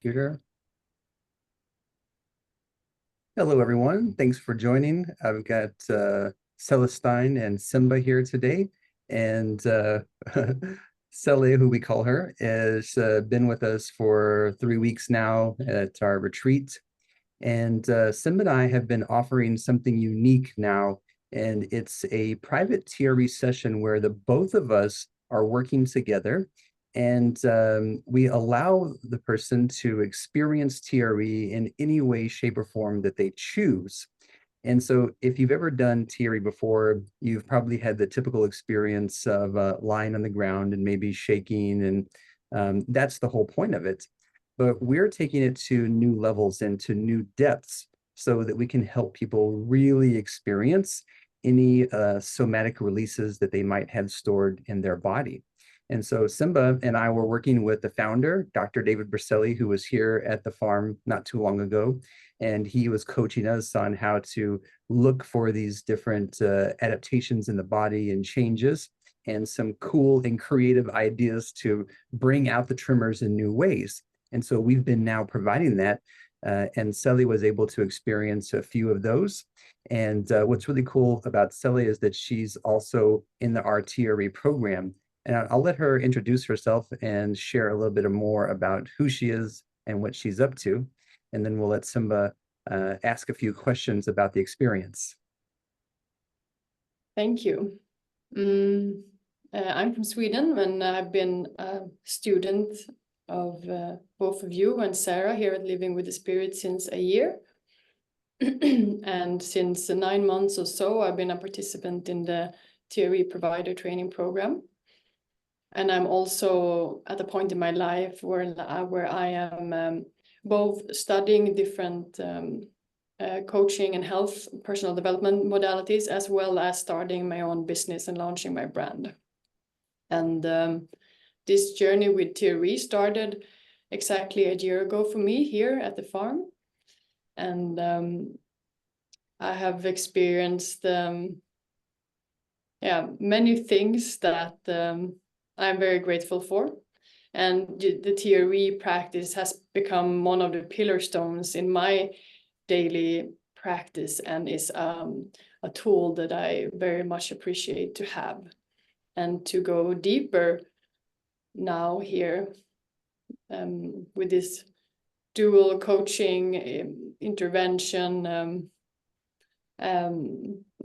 computer. Hello, everyone. Thanks for joining. I've got Celestine and Simba here today. And Celle, who we call her, has been with us for 3 weeks now at our retreat. And Simba and I have been offering something unique now. And it's a private TRE session where the both of us are working together. And we allow the person to experience TRE in any way, shape, or form that they choose. And so if you've ever done TRE before, you've probably had the typical experience of lying on the ground and maybe shaking, and that's the whole point of it. But we're taking it to new levels and to new depths so that we can help people really experience any somatic releases that they might have stored in their body. And so Simba and I were working with the founder, Dr. David Berselli, who was here at the farm not too long ago. And he was coaching us on how to look for these different adaptations in the body and changes, and some cool and creative ideas to bring out the tremors in new ways. And so we've been now providing that. And Celle was able to experience a few of those. And what's really cool about Celle is that she's also in the TRE program. And I'll let her introduce herself and share a little bit more about who she is and what she's up to. And then we'll let Simba ask a few questions about the experience. Thank you. I'm from Sweden, and I've been a student of both of you and Sarah here at Living with the Spirit since a year. And since 9 months or so, I've been a participant in the TRE provider training program. And I'm also at a point in my life where I am both studying different coaching and health, personal development modalities, as well as starting my own business and launching my brand. And this journey with TRE started exactly a year ago for me here at the farm. And I have experienced many things that I'm very grateful for. And the TRE practice has become one of the pillar stones in my daily practice, and is a tool that I very much appreciate to have. And to go deeper now here with this dual coaching intervention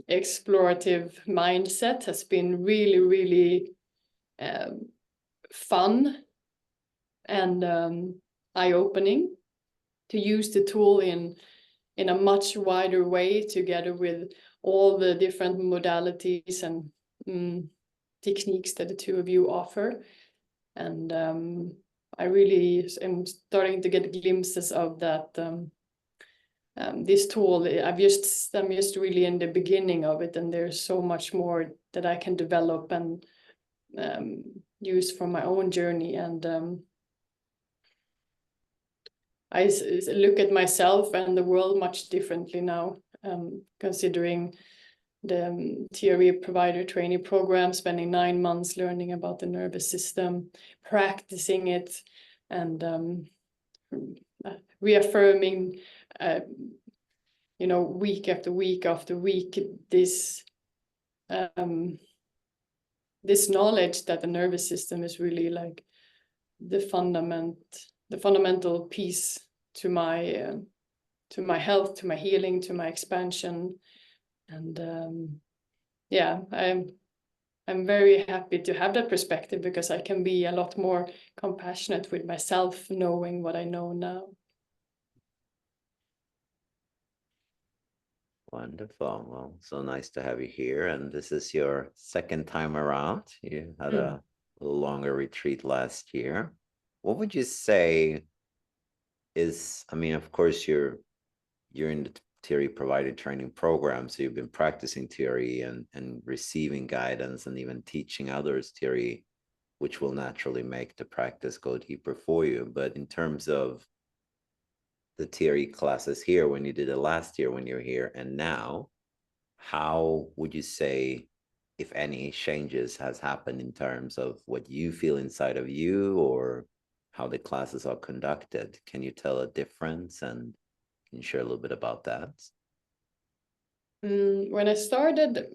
explorative mindset has been really, really fun and eye-opening to use the tool in a much wider way, together with all the different modalities and techniques that the two of you offer. And I really am starting to get glimpses of that. This tool, I'm just really in the beginning of it, and there's so much more that I can develop and use for my own journey. And I look at myself and the world much differently now, considering the TRE provider training program, spending 9 months learning about the nervous system, practicing it, and reaffirming, week after week after week, this knowledge that the nervous system is really like the fundamental piece to my health, to my healing, to my expansion. And I'm very happy to have that perspective, because I can be a lot more compassionate with myself, knowing what I know now. Wonderful. Well, so nice to have you here. And this is your second time around. You had a little longer retreat last year. What would you say is, I mean, of course, you're in the TRE provided training program, so you've been practicing TRE and receiving guidance and even teaching others TRE, which will naturally make the practice go deeper for you. But in terms of the TRE classes here, when you did it last year, when you're here, and now, how would you say, if any changes has happened in terms of what you feel inside of you, or how the classes are conducted. Can you tell a difference, and can you share a little bit about that? When I started,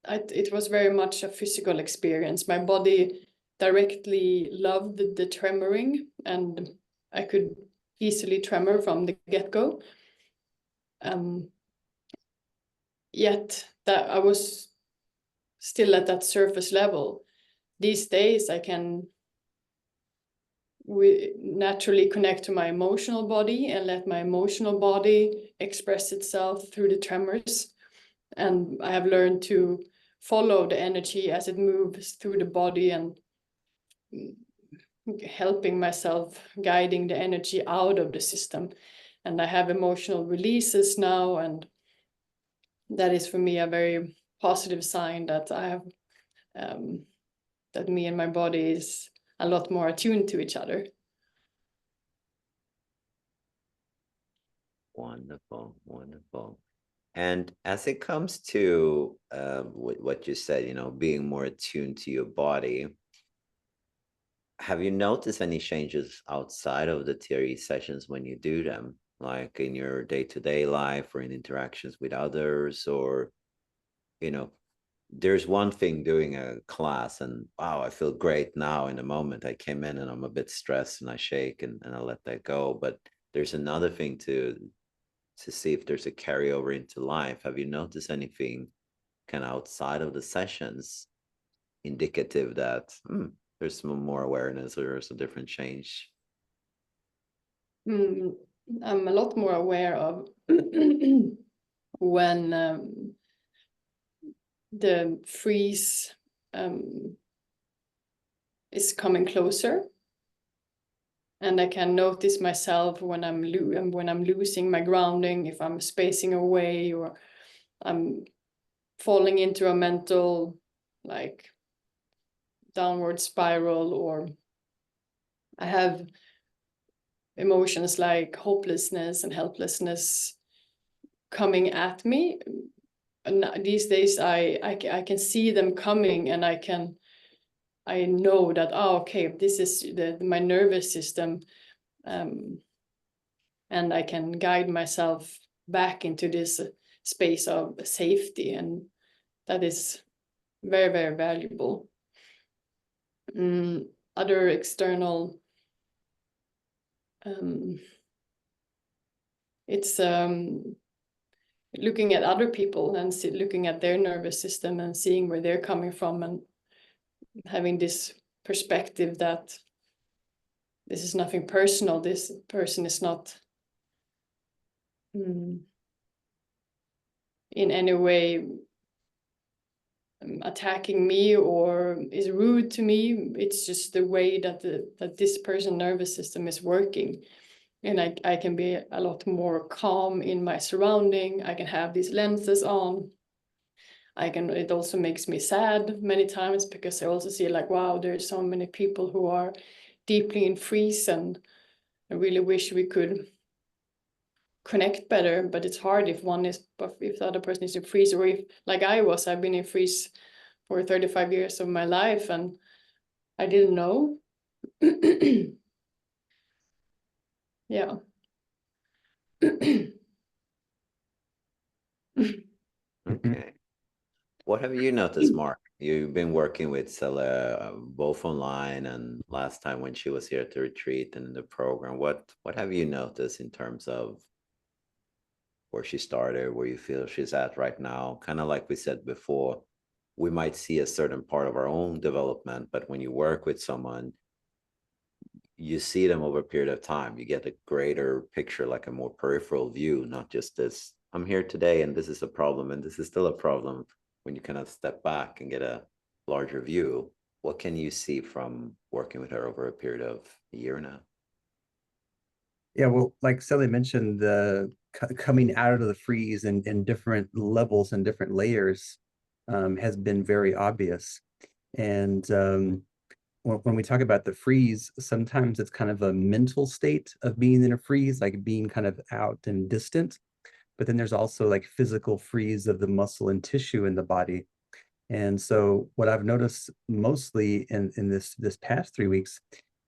it was very much a physical experience. My body directly loved the tremoring, and I could easily tremor from the get-go. Yet that I was still at that surface level. These days I can naturally connect to my emotional body and let my emotional body express itself through the tremors. And I have learned to follow the energy as it moves through the body, and helping myself, guiding the energy out of the system. And I have emotional releases now, and that is for me a very positive sign that I have that me and my body is a lot more attuned to each other. Wonderful, wonderful. And as it comes to what you said, you know, being more attuned to your body, have you noticed any changes outside of the TRE sessions when you do them, like in your day-to-day life or in interactions with others? Or, you know, there's one thing doing a class and wow, I feel great now in the moment. I came in and I'm a bit stressed and I shake and I let that go. But there's another thing to see if there's a carryover into life. Have you noticed anything kind of outside of the sessions indicative that there's some more awareness or there's a different change? I'm a lot more aware of when the freeze is coming closer, and I can notice myself when I'm losing my grounding, if I'm spacing away or I'm falling into a mental like downward spiral, or I have emotions like hopelessness and helplessness coming at me. And these days I can see them coming, and I know that, oh, okay, this is my nervous system, and I can guide myself back into this space of safety, and that is very, very valuable. Other external, it's looking at other people and looking at their nervous system and seeing where they're coming from, and having this perspective that this is nothing personal. This person is not in any way attacking me or is rude to me. It's just the way that that this person's nervous system is working. And I can be a lot more calm in my surrounding. I can have these lenses on. It also makes me sad many times, because I also see like, wow, there's so many people who are deeply in freeze, and I really wish we could connect better, but it's hard if the other person is in freeze, or if, like I've been in freeze for 35 years of my life and I didn't know. Yeah. Okay. What have you noticed, Mark? You've been working with Celle both online and last time when she was here at the retreat and in the program. What have you noticed in terms of where she started, where you feel she's at right now? Kind of like we said before, we might see a certain part of our own development, but when you work with someone, you see them over a period of time. You get a greater picture, like a more peripheral view, not just this, I'm here today and this is a problem and this is still a problem. When you kind of step back and get a larger view, what can you see from working with her over a period of a year now? Yeah, well, like Celle mentioned, the coming out of the freeze in different levels and different layers has been very obvious. And when we talk about the freeze, sometimes it's kind of a mental state of being in a freeze, like being kind of out and distant. But then there's also like physical freeze of the muscle and tissue in the body. And so what I've noticed mostly in this past 3 weeks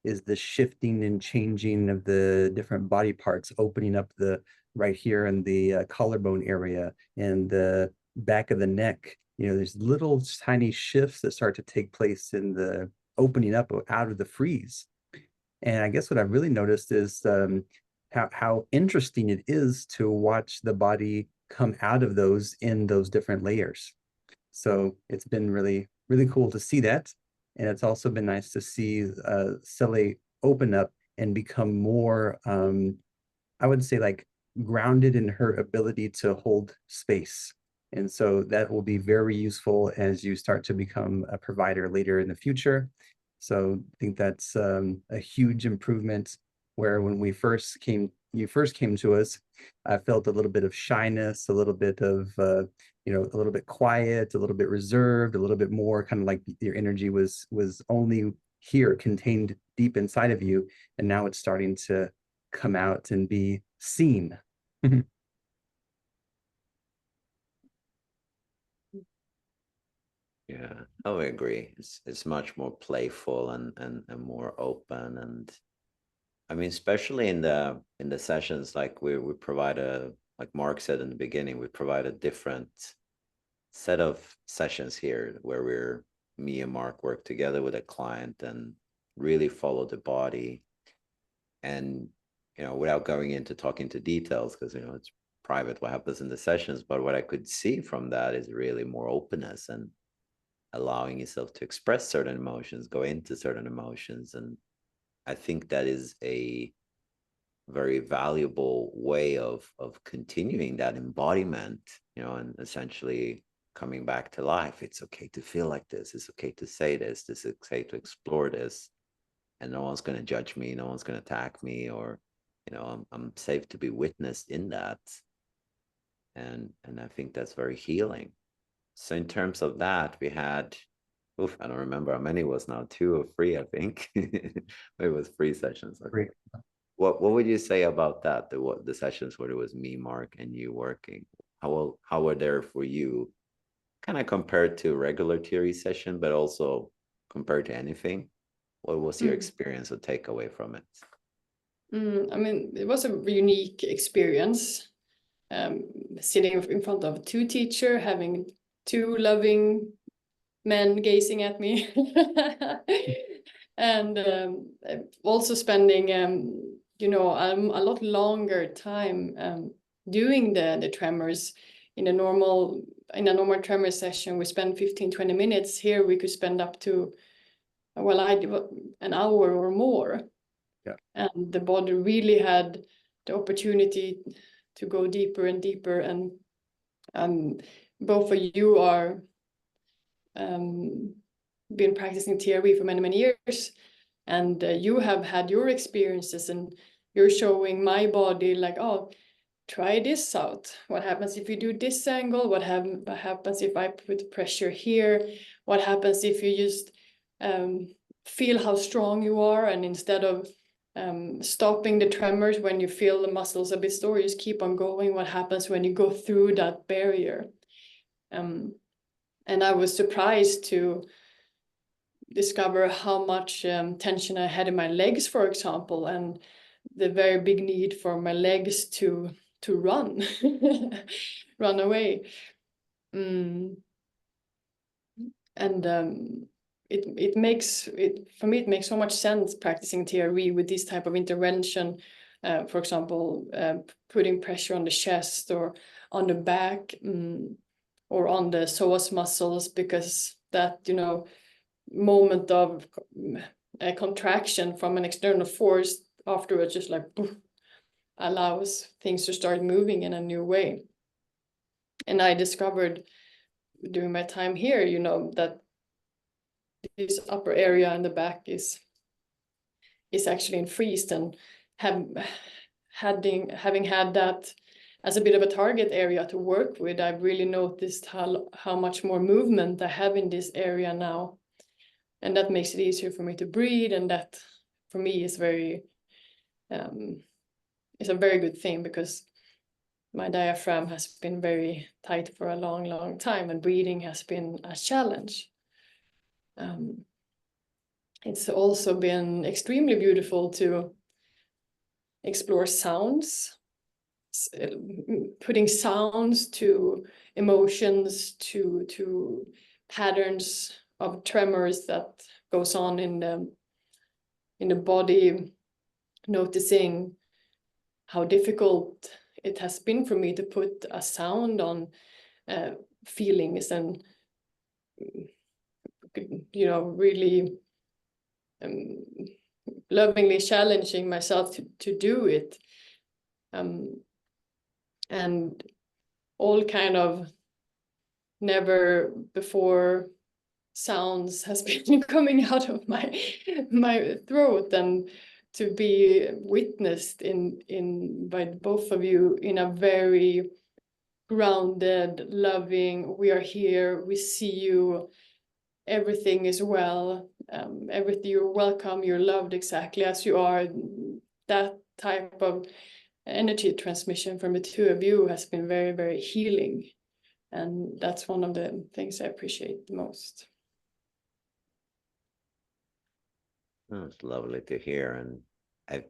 is the shifting and changing of the different body parts, opening up the right here in the collarbone area and the back of the neck. You know, there's little tiny shifts that start to take place in the opening up out of the freeze. And I guess what I've really noticed is how interesting it is to watch the body come out of those in those different layers. So it's been really, really cool to see that. And it's also been nice to see Celle open up and become more, I would say, like grounded in her ability to hold space. And so that will be very useful as you start to become a provider later in the future. So I think that's a huge improvement, where when you first came to us, I felt a little bit of shyness, a little bit of, you know, a little bit quiet, a little bit reserved, a little bit more kind of like your energy was only here, contained deep inside of you. And now it's starting to come out and be seen. Yeah, I would agree. It's much more playful and more open. And I mean, especially in the sessions, like we provide like Mark said in the beginning, we provide a different set of sessions here where me and Mark work together with a client and really follow the body. And you know, without going into talking to details, because you know it's private what happens in the sessions, but what I could see from that is really more openness and allowing yourself to express certain emotions, go into certain emotions. And I think that is a very valuable way of continuing that embodiment, you know, and essentially coming back to life. It's okay to feel like this. It's okay to say this. This is okay to explore this. And no one's going to judge me. No one's going to attack me, or, you know, I'm safe to be witnessed in that. And I think that's very healing. So in terms of that, we had, I don't remember how many it was now, 2 or 3, I think. It was 3 sessions. Great. What would you say about that? The sessions where it was me, Mark, and you working? How were there for you? Kind of compared to a regular TRE session, but also compared to anything. What was your experience or takeaway from it? I mean, it was a unique experience. Sitting in front of 2 teachers, having 2 loving men gazing at me, and also spending, you know, a lot longer time doing the tremors. In a normal tremor session, we spend 15-20 minutes. Here we could spend up to, well, an hour or more. Yeah. And the body really had the opportunity to go deeper and deeper. And both of you are been practicing TRE for many years, and you have had your experiences, and you're showing my body like, oh, try this out. What happens if you do this angle? What happens if I put pressure here? What happens if you just feel how strong you are, and instead of stopping the tremors when you feel the muscles a bit sore, you just keep on going. What happens when you go through that barrier? And I was surprised to discover how much tension I had in my legs, for example, and the very big need for my legs to run, run away. And it makes it, for me, it makes so much sense practicing TRE with this type of intervention. For example, putting pressure on the chest or on the back, or on the psoas muscles, because that, you know, moment of a contraction from an external force afterwards just like poof, allows things to start moving in a new way. And I discovered during my time here, you know, that this upper area in the back is actually infreezed, and having had that as a bit of a target area to work with, I've really noticed how much more movement I have in this area now. And that makes it easier for me to breathe, and that for me is very is a very good thing, because my diaphragm has been very tight for a long time, and breathing has been a challenge. it's also been extremely beautiful to explore sounds, putting sounds to emotions, to patterns of tremors that goes on in the body, noticing how difficult it has been for me to put a sound on feelings, and really lovingly challenging myself to do it, and all kind of never before sounds has been coming out of my throat, and to be witnessed in by both of you in a very grounded, loving, we are here, we see you, everything is well, everything, you're welcome, you're loved exactly as you are. That type of energy transmission from the two of you has been very, very healing, and that's one of the things I appreciate the most. Oh, it's lovely to hear. And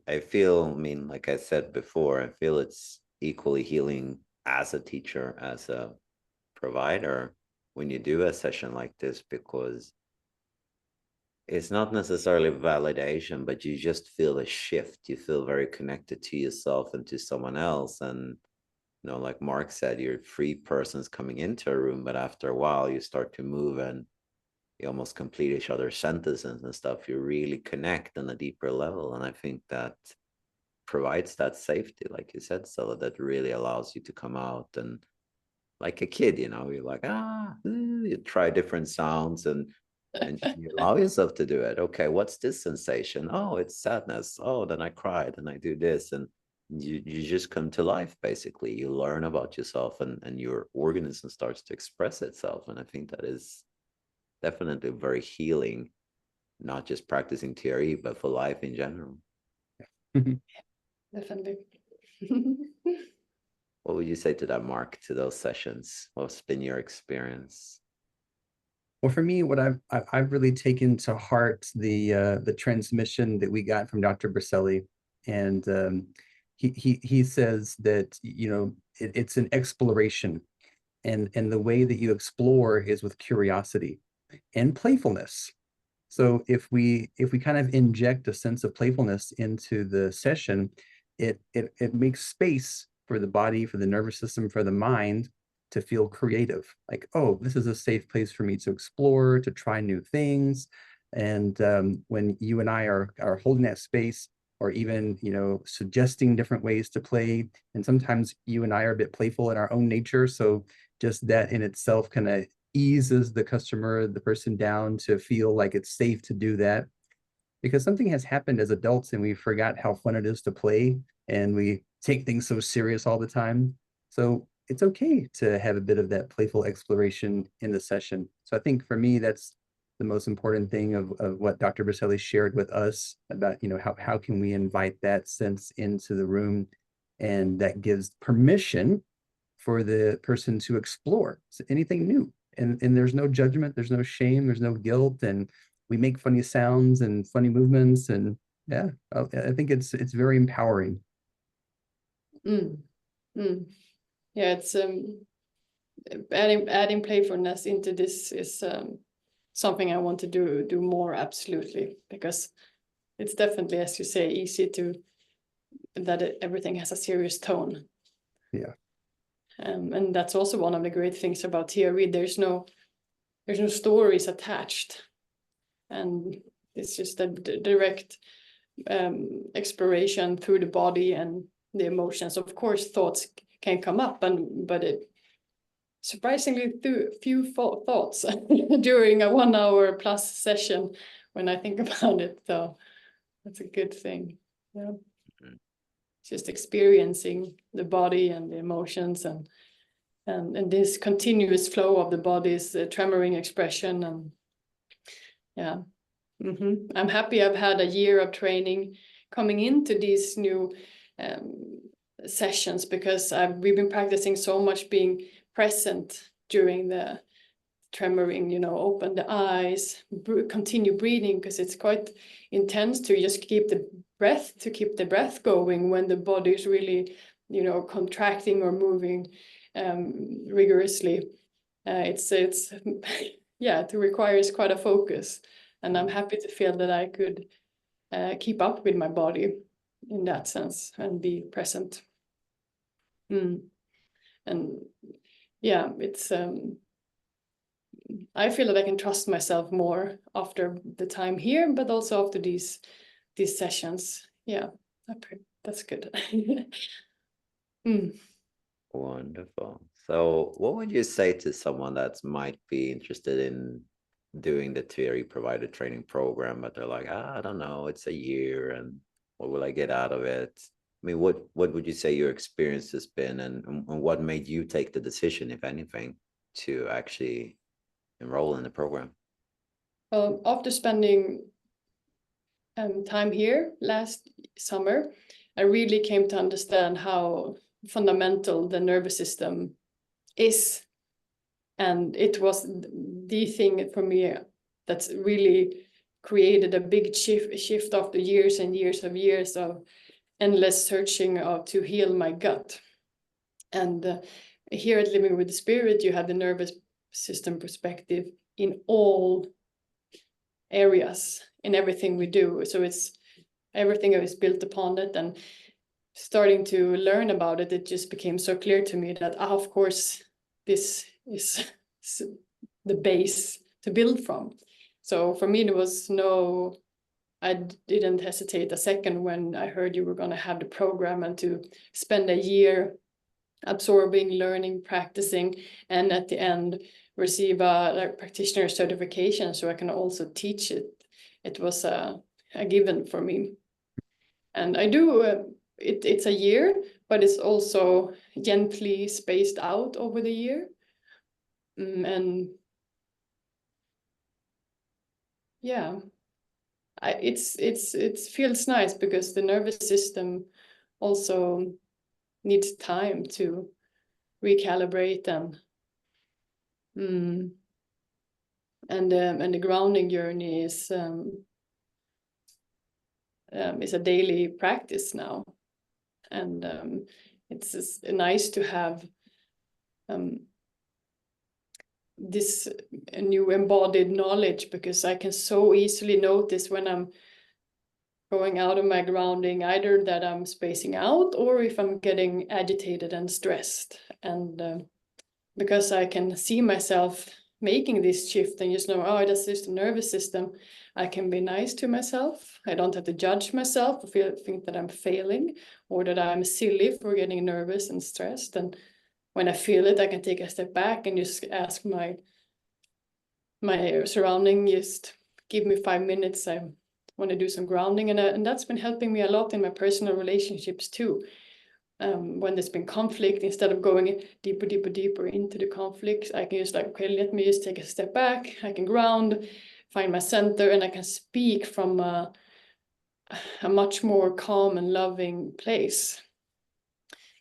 I feel, I mean, like I said before, I feel it's equally healing as a teacher, as a provider, when you do a session like this, because it's not necessarily validation, but you just feel a shift. You feel very connected to yourself and to someone else. And, like Mark said, you're three persons coming into a room, but after a while you start to move and you almost complete each other's sentences and stuff. You really connect on a deeper level. And I think that provides that safety, like you said, Celle, that really allows you to come out and, like a kid, you're like, you try different sounds and you allow yourself to do it. Okay, what's this sensation? Oh, it's sadness. Oh, then I cried and I do this. And you just come to life, basically. You learn about yourself, and your organism starts to express itself. And I think that is definitely very healing, not just practicing TRE, but for life in general. Definitely. What would you say to that, Mark, to those sessions? What's been your experience? Well, for me, what I've really taken to heart the transmission that we got from Dr. Berselli, and he says that it's an exploration, and the way that you explore is with curiosity and playfulness. So if we kind of inject a sense of playfulness into the session, it makes space for the body, for the nervous system, for the mind to feel creative. Like, oh, this is a safe place for me to explore, to try new things. And when you and I are holding that space, or even suggesting different ways to play, and sometimes you and I are a bit playful in our own nature, so just that in itself kind of eases the customer, the person down to feel like it's safe to do that. Because something has happened as adults and we forgot how fun it is to play, and we take things so serious all the time. So it's okay to have a bit of that playful exploration in the session. So I think for me, that's the most important thing of what Dr. Berselli shared with us about, how can we invite that sense into the room, and that gives permission for the person to explore anything new. And there's no judgment, there's no shame, there's no guilt, and we make funny sounds and funny movements, and yeah, I think it's very empowering. Mm. Mm. Yeah, it's adding playfulness into this is something I want to do more, absolutely, because it's definitely, as you say, easy to everything has a serious tone. Yeah. And that's also one of the great things about TRE. There's no stories attached, and it's just a direct exploration through the body and the emotions. Of course, thoughts can come up, but it surprisingly few thoughts during a 1 hour plus session when I think about it. So that's a good thing. Yeah. Just experiencing the body and the emotions, and this continuous flow of the body's tremoring expression. And yeah, I'm happy I've had a year of training coming into these new sessions, because we've been practicing so much being present during the tremoring, you know, open the eyes, continue breathing, because it's quite intense to just keep the breath going when the body is really, you know, contracting or moving rigorously. It's yeah, it requires quite a focus, and I'm happy to feel that I could keep up with my body in that sense and be present. And yeah, it's I feel that I can trust myself more after the time here, but also after these sessions. Yeah, that's good. Wonderful. So what would you say to someone that might be interested in doing the TRE provider training program, but they're like, I don't know, it's a year, and what will I get out of it? I mean, what would you say your experience has been, and what made you take the decision, if anything, to actually enroll in the program? Well, after spending time here last summer, I really came to understand how fundamental the nervous system is. And it was the thing for me that's really created a big shift after years and years of endless searching to heal my gut. And here at Living with the Spirit, you have the nervous system perspective in all areas, in everything we do. So it's everything is built upon it, and starting to learn about it, it just became so clear to me that, of course, this is the base to build from. So for me, there was I didn't hesitate a second when I heard you were going to have the program and to spend a year absorbing, learning, practicing, and at the end receive a practitioner certification so I can also teach it. It was a given for me. And I do, it's a year, but it's also gently spaced out over the year. And yeah, it feels nice because the nervous system also needs time to recalibrate and the grounding journey is a daily practice now, and it's just nice to have this new embodied knowledge, because I can so easily notice when I'm going out of my grounding, either that I'm spacing out or if I'm getting agitated and stressed. And because I can see myself making this shift and just know, oh, that's just the nervous system, I can be nice to myself. I don't have to judge myself or think that I'm failing or that I'm silly for getting nervous and stressed. And when I feel it, I can take a step back and just ask my surrounding, just give me 5 minutes. I want to do some grounding, and that's been helping me a lot in my personal relationships too. When there's been conflict, instead of going deeper into the conflict, I can just like, okay, let me just take a step back. I can ground, find my center, and I can speak from a much more calm and loving place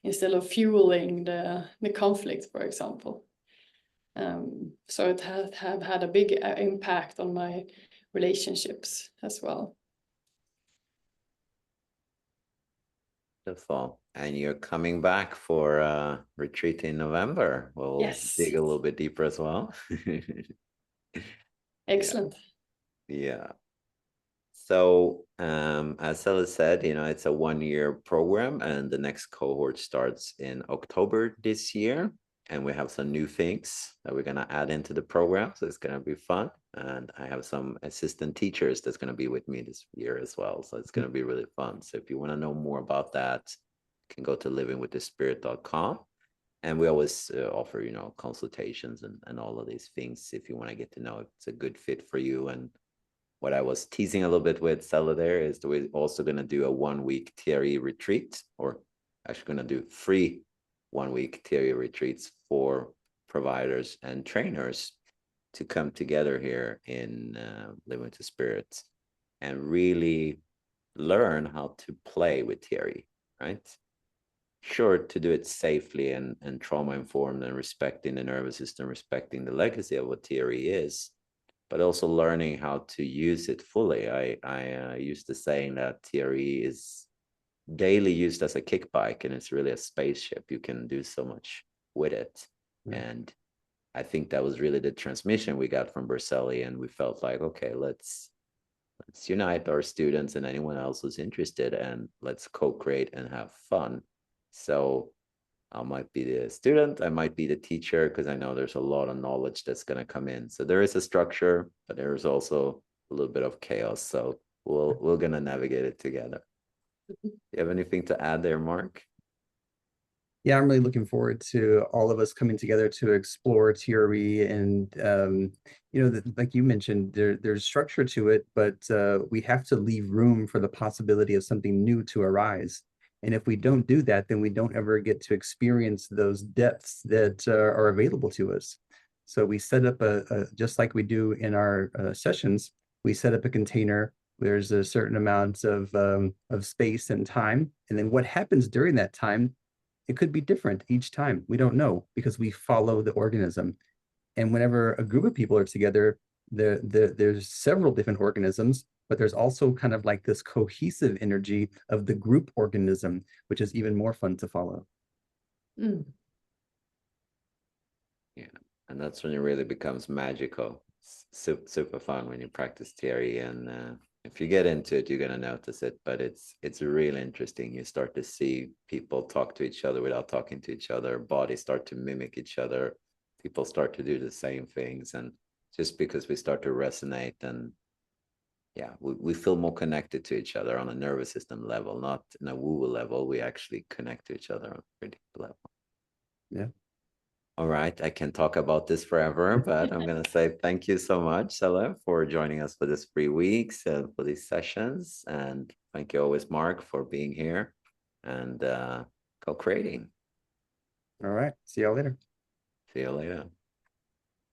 instead of fueling the conflict, for example. So it have had a big impact on my relationships as well. Wonderful. And you're coming back for a retreat in November. We'll Yes. dig a little bit deeper as well. Excellent. Yeah. So as Celle said, it's a 1-year program, and the next cohort starts in October this year. And we have some new things that we're going to add into the program. So it's going to be fun. And I have some assistant teachers that's going to be with me this year as well. So it's going to be really fun. So if you want to know more about that, you can go to livingwiththespirit.com. And we always offer, consultations and all of these things if you want to get to know if it's a good fit for you. And what I was teasing a little bit with Celle there is that we're also going to do a 1-week TRE retreat, or actually going to do 3 1-week TRE retreats for providers and trainers to come together here in Living with the Spirit and really learn how to play with TRE, right? sure to do it safely and trauma informed and respecting the nervous system, respecting the legacy of what TRE is, but also learning how to use it fully. I used to saying that TRE is daily used as a kick bike, and it's really a spaceship. You can do so much with it. Right. And I think that was really the transmission we got from Celle, and we felt like, okay, let's unite our students and anyone else who's interested, and let's co-create and have fun. So I might be the student, I might be the teacher, because I know there's a lot of knowledge that's going to come in. So there is a structure, but there is also a little bit of chaos. So we're going to navigate it together. Do you have anything to add there, Mark? Yeah, I'm really looking forward to all of us coming together to explore TRE, and like you mentioned, there's structure to it, but we have to leave room for the possibility of something new to arise. And if we don't do that, then we don't ever get to experience those depths that are available to us. So we set up just like we do in our sessions, we set up a container. There's a certain amount of space and time, and then what happens during that time, it could be different each time. We don't know because we follow the organism. And whenever a group of people are together, there's several different organisms, but there's also kind of like this cohesive energy of the group organism, which is even more fun to follow. Mm. Yeah, and that's when it really becomes magical. Super fun when you practice TRE, and if you get into it, you're gonna notice it. But it's really interesting. You start to see people talk to each other without talking to each other. Bodies start to mimic each other. People start to do the same things, and just because we start to resonate, and yeah, we feel more connected to each other on a nervous system level, not in a woo level. We actually connect to each other on a pretty deep level. Yeah. All right, I can talk about this forever, but I'm going to say thank you so much, Celle, for joining us for this 3 weeks and for these sessions. And thank you always, Mark, for being here and co-creating. All right. See y'all later. See you later.